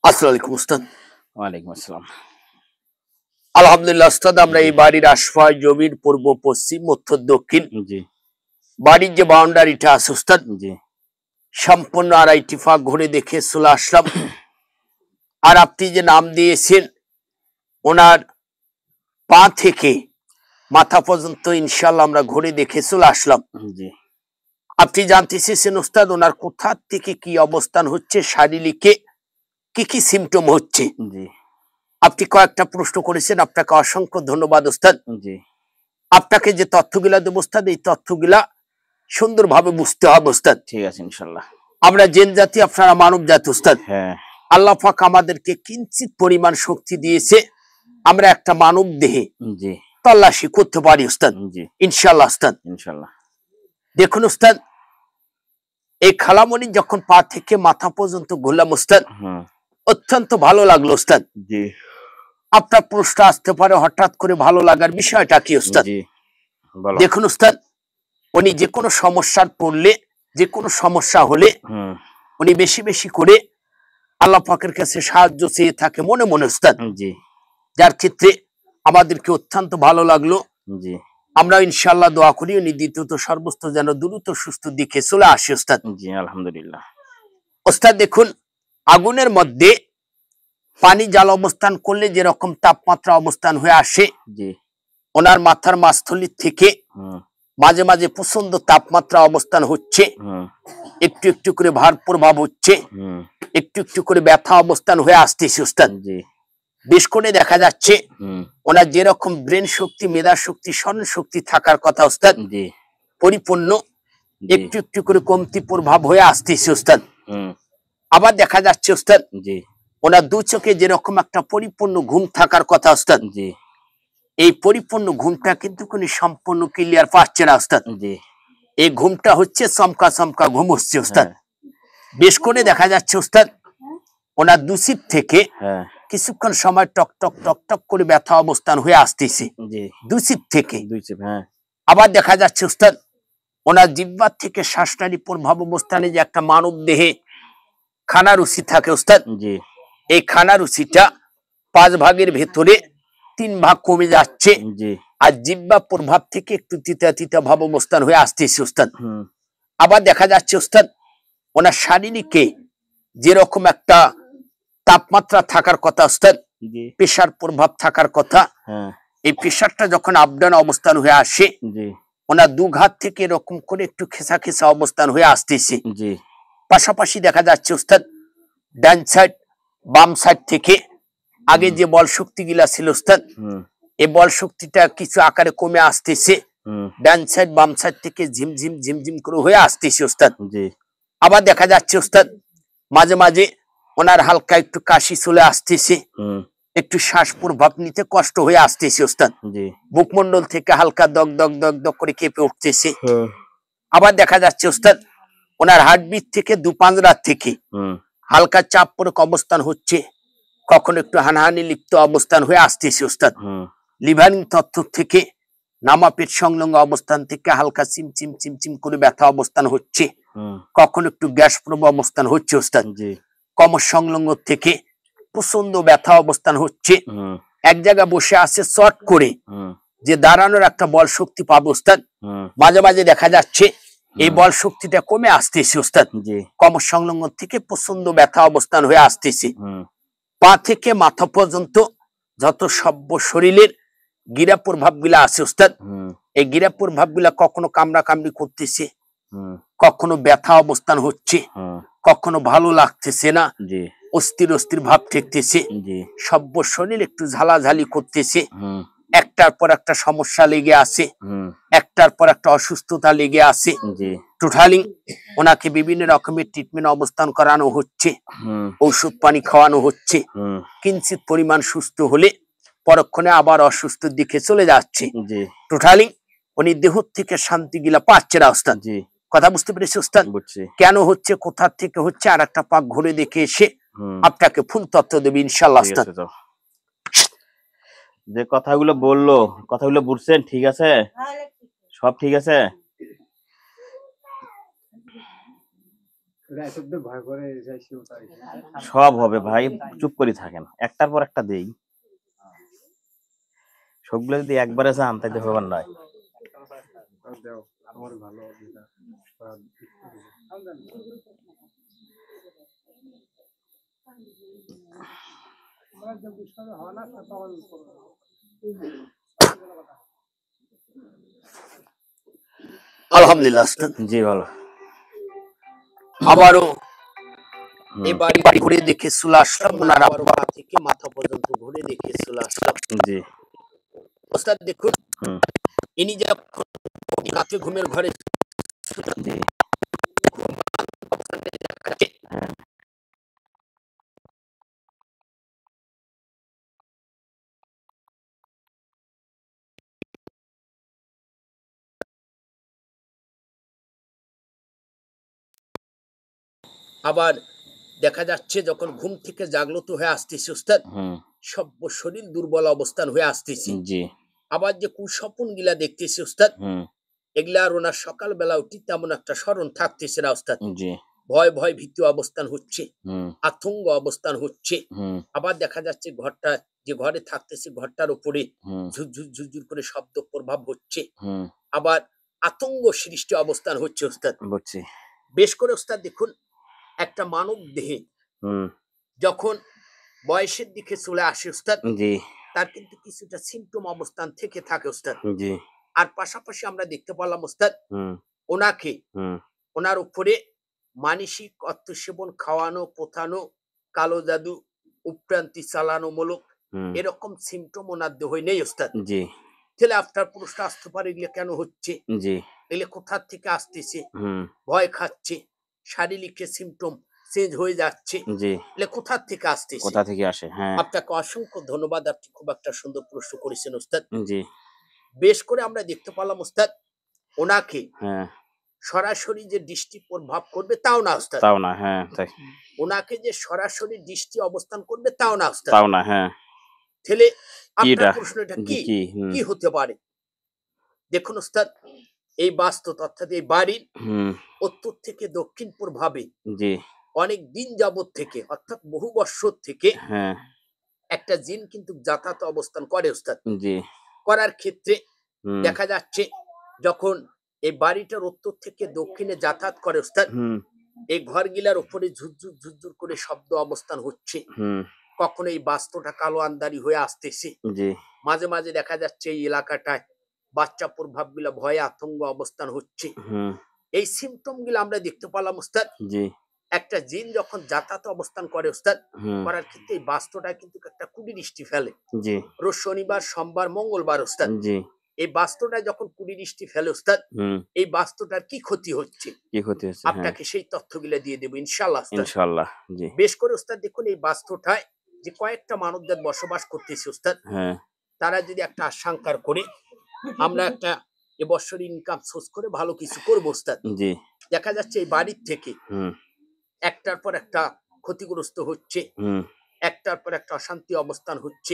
আসসালামু আলাইকুম উস্তাদ। ওয়ালাইকুম আসসালাম। আলহামদুলিল্লাহ উস্তাদ, আমরা জি, এই বাড়ির আশপাশ জমির পূর্ব পশ্চিম উত্তর দক্ষিণ জি, বাড়ির যে বাউন্ডারিটা আছে উস্তাদ, জি, সম্পূর্ণ আড়াইটি ফাঁক ঘুরে দেখে চলে আসলাম। আর আপনি যে নাম দিয়েছেন, ওনার পা থেকে মাথা পর্যন্ত ইনশাল্লাহ আমরা ঘুরে দেখে চলে আসলাম। জি, আপনি জানতে চেয়েছেন উস্তাদ, ওনার কোথা থেকে কি অবস্থান হচ্ছে, শারীরিকে কি কি সিমটম হচ্ছে। জি, আপনি কয়েকটা প্রশ্ন করেছেন, আপনাকে অসংখ্য ধন্যবাদ উস্তাদ। জি, আপনাকে যে তথ্যগুলা দেব উস্তাদ, এই তথ্যগুলা সুন্দরভাবে বুঝতে হবে উস্তাদ। ঠিক আছে ইনশাল্লাহ। আমরা জেন জাতি, আপনারা মানব জাতি উস্তাদ। হ্যাঁ, আল্লাহ পাক আমাদেরকে কিঞ্চিত পরিমাণ শক্তি দিয়েছে, আমরা একটা মানব দেহে জি, তল্লাশি করতে পারি উস্তাদ, জি, ইনশাল্লাহ উস্তাদ। ইনশাল্লাহ। দেখুন উস্তাদ, এই খালামণি যখন পা থেকে মাথা পর্যন্ত ঘুরলাম উস্তাদ, হুম, অত্যন্ত ভালো লাগলো উস্তাদ। জি, আপনার প্রশ্ন আসতে পারে, হঠাৎ করে ভালো লাগার বিষয়টা কি উস্তাদ? জি, বলো। দেখুন উস্তাদ, উনি যে কোনো সমস্যার পড়লে, যে কোনো সমস্যা হলে হুম, উনি বেশি বেশি করে আল্লাহ পাকের কাছে সাহায্য চেয়ে থাকে মনে মনে উস্তাদ, জি, যার ক্ষেত্রে আমাদেরকে অত্যন্ত ভালো লাগলো। জি, আমরা ইনশাল্লাহ দোয়া করি উনি দ্বিতীয়ত সর্বস্ত যেন দ্রুত সুস্থ দিকে চলে আসে ওস্তাদ। জি, আলহামদুলিল্লাহ। ওস্তাদ দেখুন, আগুনের মধ্যে পানি জাল অবস্থান করলে যেরকম তাপমাত্রা অবস্থান হয়ে আসে, জি, ওনার মাথার মাঝথলি থেকে হুম, মাঝে মাঝে প্রচন্ড তাপমাত্রা অবস্থান হচ্ছে, হুম, একটু একটু করে ভার প্রভাব হচ্ছে, হুম, একটু একটু করে ব্যথা অবস্থান হয়ে আসতেছে ওস্তাদ। জি, বেশ করে দেখা যাচ্ছে হুম, ওনার যেরকম ব্রেন শক্তি, মেধা শক্তি, স্মরণ শক্তি থাকার কথা ওস্তাদ, জি, পরিপূর্ণ জি, একটু একটু করে কমতি প্রভাব হয়ে আসতেছে ওস্তাদ। হুম, আবার দেখা যাচ্ছে ওস্তাদ, জি, ওনার দু চোখে যেরকম একটা পরিপূর্ণ ঘুম থাকার কথা ওস্তাদ, জি, এই পরিপূর্ণ ঘুমটা কিন্তু কোনো সম্পূর্ণ ক্লিয়ার পাচ্ছে না ওস্তাদ। জি, এই ঘুমটা হচ্ছে চমকা চমকা ঘুম হচ্ছে ওস্তাদ। হ্যাঁ, বেশ করে দেখা যাচ্ছে ওস্তাদ, ওনার দুসিপ থেকে হ্যাঁ, কিছুক্ষণ সময় টক টক টক টক করে ব্যথা অবস্থান হয়ে আসতেছে জি, দুসিপ থেকে। দুই চিপ, হ্যাঁ, আবার দেখা যাচ্ছে ওস্তাদ, ওনার জিহ্বার থেকে শ্বাসনালী প্রভাব অবস্থানে যে একটা মানব দেহে খানা রুচি থাকে ওস্তাদ, জি, এই খানা রুচিটা 5 ভাগের ভেতরে 3 ভাগ কমে যাচ্ছে। জি, আর জিহ্বা প্রভাব থেকে একটু তিতা তিতা ভাব অবস্থান হয়ে আসতেছে ওস্তাদ। হুম, আবার দেখা যাচ্ছে ওস্তাদ, ওনার শারীরিকে যেরকম একটা তাপমাত্রা থাকার কথা ওস্তাদ, জি, প্রেশার প্রভাব থাকার কথা, হ্যাঁ, এই প্রেশারটা যখন আপডাউন অবস্থান হয়ে আসে, জি, ওনার দু ঘাত থেকে এরকম করে একটু খেসা খেসা অবস্থান হয়ে আসতেছে। জি, পাশাপাশি দেখা যাচ্ছে ওস্তাদ, ডান সাইড বাম সাইড থেকে আগে হুম, যে বল শক্তি গুলা ছিল ওস্তাদ, হুম, এই বল শক্তিটা কিছু আকারে কমে আসতেছে। হুম, ডান সাইড বাম সাইড থেকে ঝিমঝিম ঝিমঝিম করে হয়ে আসতেছে ওস্তাদ। জি, আবার দেখা যাচ্ছে ওস্তাদ, মাঝে মাঝে ওনার হালকা একটু কাশি চলে আসতেছে, হুম, একটু শ্বাস প্রভাব নিতে কষ্ট হয়ে আসতেছে ওস্তাদ। জি, বুকমন্ডল থেকে হালকা দগ দগ দগ দগ করে কেঁপে উঠতেছে। হ্যাঁ, আবার দেখা যাচ্ছে ওস্তাদ, ওনার হার্টবিট থেকে দু পাঁজরার থেকে হুম, হালকা চাপ পূরক অবস্থান হচ্ছে, কখনো একটু হানাহানি লিপ্ত অবস্থান হয়ে আসতেছে ওস্তাদ। হুম, লিভারিং তথ্য থেকে নামা পেট সংলগ্ন অবস্থান থেকে হালকা চিমচিম চিমচিম করে ব্যথা অবস্থান হচ্ছে, হুম, কখনো একটু গ্যাস প্রবাহ অবস্থান হচ্ছে ওস্তাদ। জি, কমর সংলগ্ন থেকে প্রচন্ড ব্যথা অবস্থান হচ্ছে, হুম, এক জায়গায় বসে আছে শর্ট করে হুম, যে দাঁড়ানোর একটা বল শক্তি পাবো ওস্তাদ, হুম, মাঝে মাঝে দেখা যাচ্ছে এই হুম, বল শক্তিটা কমে আসতেছে ওস্তাদ। জি, কমর সংলগ্ন থেকে প্রচন্ড ব্যথা অবস্থান হয়ে আসতেছে। হুম, পা থেকে মাথা পর্যন্ত যত সভ্য শরীরের গিরা প্রভাব গুলা আছে ওস্তাদ, হুম, এই গিরা প্রভাব গুলা কখনো কামড়া কামড়ি করতেছে, হুম, কখনো ব্যথা অবস্থান হচ্ছে, হুম, কখনো ভালো লাগতেছে না, জি, অস্থির অস্থির ভাব ঠেকতেছে, জি, সভ্য শরীর একটু ঝালাঝালি করতেছে, হুম, একটার পর একটা সমস্যা লেগে আছে, হুম, একটার পর একটা অসুস্থতা লেগে আছে। জি, টোটালি ওনাকে বিভিন্ন রকমের ট্রিটমেন্ট অবস্থান করানো হচ্ছে, হুম, ঔষধ পানি খাওয়ানো হচ্ছে। হুম, কিঞ্চিত পরিমাণ সুস্থ হলে পরক্ষণে আবার অসুস্থর দিকে চলে যাচ্ছে। জি, টোটালি উনি দেহ থেকে শান্তি গিলা পাচ্ছে না ওস্তাদ। জি, কথা বুঝতে পেরেছি ওস্তাদ? বুঝছি। কেন হচ্ছে, কোথা থেকে হচ্ছে, আর একটা পাক ঘুরে দেখে এসে হুম, আপনাকে ফুল তথ্য দেবে ইনশাল্লাহ ঠিক ওস্তাদ। আছে তো। যে কথাগুলো বললো, কথাগুলো বুঝছেন? ঠিক আছে? সব ঠিক আছে? সব হবে ভাই, চুপ করে থাকেন, একটার পর একটা দেই। সবগুলো যদি একবারে যান তাইতে হবার নয়। আলহামদুলিল্লাহ উস্তাদ। জি ভালো। আবারও এই বাড়ি ঘুরে দেখে চলে আসলাম, ওনার আবারও পা থেকে মাথা পর্যন্ত ঘুরে দেখে চলে আসলাম। জি উস্তাদ দেখুন, ইনি যখন রাতে ঘুমের ঘরে জি আবার দেখা যাচ্ছে যখন ঘুম থেকে জাগ্রত হয়ে আসতেছে উস্তাদ, সব শরীর দুর্বল অবস্থান হয়ে আসতেছে। জি আবার যে কুস্বপন গিলা দেখতেছে উস্তাদ, এগুলা আর ওনার সকালবেলা উঠি তেমন একটা স্মরণ থাকতেছে না উস্তাদ। জি ভয় ভয় ভীতি অবস্থান হচ্ছে, আতঙ্ক অবস্থান হচ্ছে। আবার দেখা যাচ্ছে ঘরটা যে ঘরে থাকতেছে ঘরটার উপরে ঝুরঝুর ঝুরঝুর করে শব্দ প্রভাব হচ্ছে, আবার আতঙ্ক সৃষ্টি অবস্থান হচ্ছে উস্তাদ। বেশ করে উস্তাদ দেখুন, একটা মানব দেহে যখন বয়সের দিকে চলে আসে উস্তাদ, তার কিন্তু কিছুটা সিমটম অবস্থান থেকে থাকে উস্তাদ। আর পাশাপাশি আমরা দেখতে পেলাম উস্তাদ, ওনাকে ওনার উপরে মানসিক অর্থসেবন, খাওয়ানো, পোথানো, কালো জাদু, উপক্রান্তি চালানো মূলক এরকম সিমটম ওনার দেহে নেই উস্তাদ। তাহলে আপনার প্রশ্ন আসতে পারে, এগুলো কেন হচ্ছে, এগুলো কোথা থেকে আসতেছে? ভয় খাচ্ছে, শারীরিক সিমটম চেঞ্জ হয়ে যাচ্ছে, এগুলো কোথা থেকে আসতেছে, কোথা থেকে আসে? আপনাকে অসংখ্য ধন্যবাদ, আপনি খুব একটা সুন্দর প্রশ্ন করেছেন উস্তাদ। বেশ করে আমরা দেখতে পেলাম উস্তাদ, ওনাকে সরাসরি যে দৃষ্টি প্রভাব করবে তাও না উস্তাদ, তাও না। ওনাকে যে সরাসরি দৃষ্টি অবস্থান করবে তাও না উস্তাদ, তাও না। তাহলে আপনার প্রশ্নটা কি কি হতে পারে? দেখুন উস্তাদ, এই বাস্তব অর্থাৎ এই বাড়ির উত্তর থেকে দক্ষিণ প্রভাবে অনেক দিন যাবত থেকে অর্থাৎ বহু বছর থেকে একটা জিন কিন্তু যাতায়াত অবস্থান করে উস্তাদ। করার ক্ষেত্রে দেখা যাচ্ছে যখন এই বাড়িটার উত্তর থেকে দক্ষিণে যাতায়াত করে উস্তাদ, এই ঘরগুলার উপরে ঝুরঝুর ঝুরঝুর করে শব্দ অবস্থান হচ্ছে, কখনো এই বাস্তুটা কালো আন্দারি হয়ে আসতেছে, মাঝে মাঝে দেখা যাচ্ছে এই এলাকাটায় বাচ্চা প্রভাব গুলা ভয়ে আতঙ্ক অবস্থান হচ্ছে। এই সিমটম গুলো আমরা দেখতে পেলাম উস্তাদ। একটা জিন যখন যাতায়াত অবস্থান করে উস্তাদ, করার ক্ষেত্রে এই বাস্তুটা কিন্তু একটা কুদৃষ্টি ফেলে। রোজ শনিবার, সোমবার, মঙ্গলবার উস্তাদ, এই বাস্তুটা যখন কুদৃষ্টি ফেলে উস্তাদ, এই বাস্তুটার কি ক্ষতি হচ্ছে আপনাকে সেই তথ্যগুলো দিয়ে দেবো ইনশাআল্লাহ। বেশ করে উস্তাদ দেখুন, এই বাস্তুটায় যে কয়েকটা মানবজাত বসবাস করতেছে উস্তাদ, তারা যদি একটা আশঙ্কার করে আমরা একটা এবছর ইনকাম সোর্স করে ভালো কিছু করবো উস্তাদ, দেখা যাচ্ছে এই বাড়ির থেকে একটার পর একটা ক্ষতিগ্রস্ত হচ্ছে, একটার পর একটা অশান্তি অবস্থান হচ্ছে,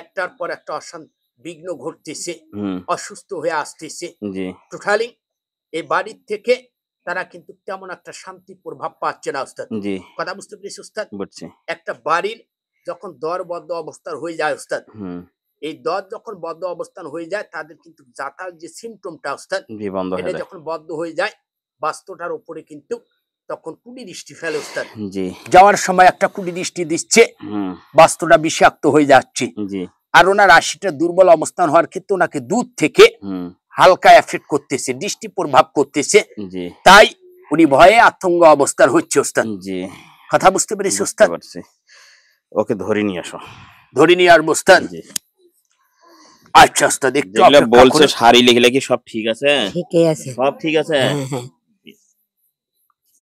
একটার পর একটা বিঘ্ন ঘটতেছে, অসুস্থ হয়ে আসতেছে। টোটালি এই বাড়ির থেকে তারা কিন্তু তেমন একটা শান্তি প্রভাব পাচ্ছে না উস্তাদ। কথা বুঝতে পেরেছি উস্তাদ? একটা বাড়ির যখন দর বদ্ধ অবস্থান হয়ে যায় উস্তাদ, এই দর যখন বদ্ধ অবস্থান হয়ে যায়, তাদের কিন্তু যাতায়াত যে সিমটমটা উস্তাদ, এটা যখন বদ্ধ হয়ে যায়, বাস্তুটার উপরে কিন্তু তখন কুদৃষ্টি ফেলে উস্তাদ। যাওয়ার সময় একটা কুদৃষ্টি দিচ্ছে, বাস্তুটা বিষাক্ত হয়ে যাচ্ছে। আর ওনার রাশিটা দুর্বল অবস্থান হওয়ার ক্ষেত্রে ওনাকে দূর থেকে হালকা এফেক্ট করতেছে, দৃষ্টি প্রভাব করতেছে, তাই উনি ভয়ে আতঙ্ক অবস্থান হচ্ছে উস্তাদ। কথা বুঝতে পেরেছি উস্তাদ? ওকে ধরে নিয়ে আসো। ধরে নিয়ে আসবো উস্তাদ। আচ্ছা উস্তাদ, একটু বলছে শাড়ি লিখলে কি সব ঠিক আছে? ঠিকই আছে, সব ঠিক আছে।